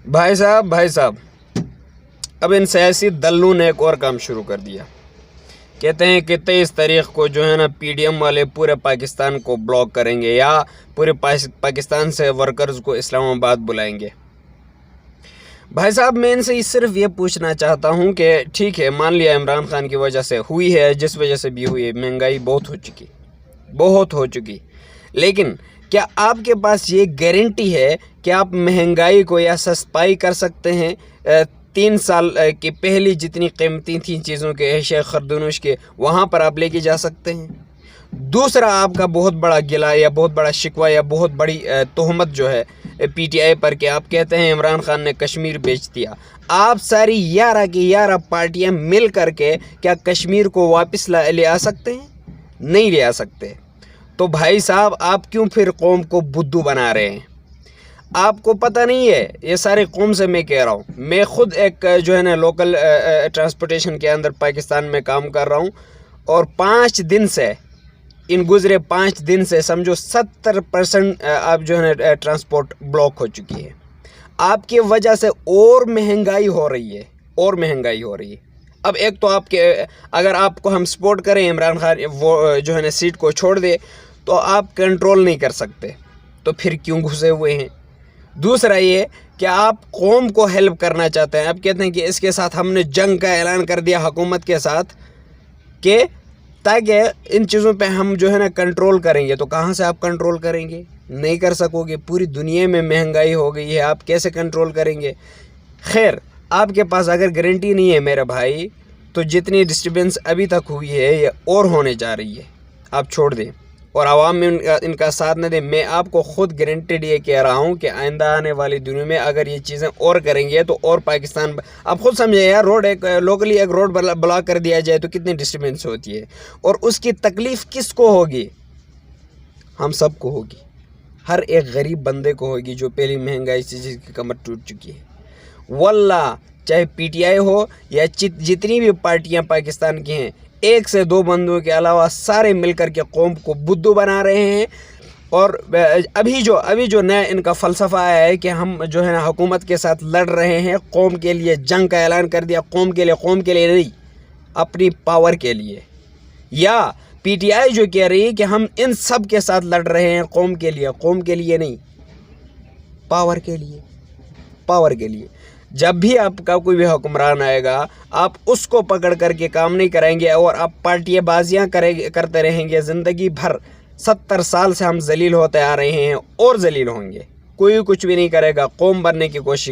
भाई साहब अब इन सियासी दलों ने एक और काम शुरू कर दिया। कहते हैं कि 23 तारीख को जो है ना पीडीएम वाले पूरे पाकिस्तान को ब्लॉक करेंगे या पूरे पाकिस्तान से वर्कर्स को इस्लामाबाद बुलाएंगे। भाई साहब मैं इनसे सिर्फ ये पूछना चाहता हूँ कि ठीक है, मान लिया इमरान खान की वजह से हुई है, जिस वजह से भी हुई है, महंगाई बहुत हो चुकी, लेकिन क्या आपके पास ये गारंटी है कि आप महंगाई को या सस्पाई कर सकते हैं? 3 साल की पहली जितनी कीमती थी चीज़ों के अशिया खरदोनोश के, वहाँ पर आप लेके जा सकते हैं? दूसरा, आपका बहुत बड़ा गिला या बहुत बड़ा शिकवा या बहुत बड़ी तोहमत जो है पीटीआई पर कि आप कहते हैं इमरान खान ने कश्मीर बेच दिया। आप सारी 11 की 11 पार्टियाँ मिल करके क्या कश्मीर को वापस ले आ सकते हैं? नहीं ले आ सकते। तो भाई साहब आप क्यों फिर कौम को बुद्धू बना रहे हैं? आपको पता नहीं है? ये सारे कौम से मैं कह रहा हूँ, मैं खुद एक जो है ना लोकल ट्रांसपोर्टेशन के अंदर पाकिस्तान में काम कर रहा हूँ, और 5 दिन से गुज़रे 5 दिन से समझो 70% आप जो है ना ट्रांसपोर्ट ब्लॉक हो चुकी है। आपकी वजह से और महंगाई हो रही है। अब एक तो आपके, अगर आपको हम सपोर्ट करें, इमरान खान वो जो है ना सीट को छोड़ दे, तो आप कंट्रोल नहीं कर सकते, तो फिर क्यों घुसे हुए हैं? दूसरा ये कि आप कौम को हेल्प करना चाहते हैं। आप कहते हैं कि इसके साथ हमने जंग का ऐलान कर दिया हुकूमत के साथ, कि ताकि इन चीज़ों पे हम जो है ना कंट्रोल करेंगे। तो कहाँ से आप कंट्रोल करेंगे? नहीं कर सकोगे। पूरी दुनिया में महंगाई हो गई है, आप कैसे कंट्रोल करेंगे? खैर, आपके पास अगर गारंटी नहीं है मेरे भाई, तो जितनी डिस्टर्बेंस अभी तक हुई है ये और होने जा रही है, आप छोड़ दें और आवाम में इनका साथ न दें। मैं आपको खुद गारंटेड ये कह रहा हूँ कि आइंदा आने वाली दुनिया में अगर ये चीज़ें और करेंगे तो और पाकिस्तान, आप खुद समझे यार, लोकली एक रोड ब्लॉक कर दिया जाए तो कितनी डिस्टर्बेंस होती है, और उसकी तकलीफ़ किसको होगी? हम सबको होगी, हर एक गरीब बंदे को होगी जो पहली महंगाई से जिसकी कमर टूट चुकी है। वल्लाह, चाहे पीटीआई हो या जितनी भी पार्टियां पाकिस्तान की हैं, 1 से 2 बंदों के अलावा सारे मिलकर के कौम को बुद्धू बना रहे हैं। और अभी जो नया इनका फ़लसफ़ा आया है कि हम जो है ना हुकूमत के साथ लड़ रहे हैं, कौम के लिए जंग का ऐलान कर दिया, कौम के लिए नहीं, अपनी पावर के लिए। या पीटीआई जो कह रही है कि हम इन सब के साथ लड़ रहे हैं कौम के लिए नहीं, पावर के लिए। जब भी आपका कोई भी हुक्मरान आएगा, आप उसको पकड़ करके काम नहीं कराएंगे और आप पार्टियाबाजियाँ करते रहेंगे ज़िंदगी भर। 70 साल से हम जलील होते आ रहे हैं और जलील होंगे, कोई कुछ भी नहीं करेगा, कौम बनने की कोशिश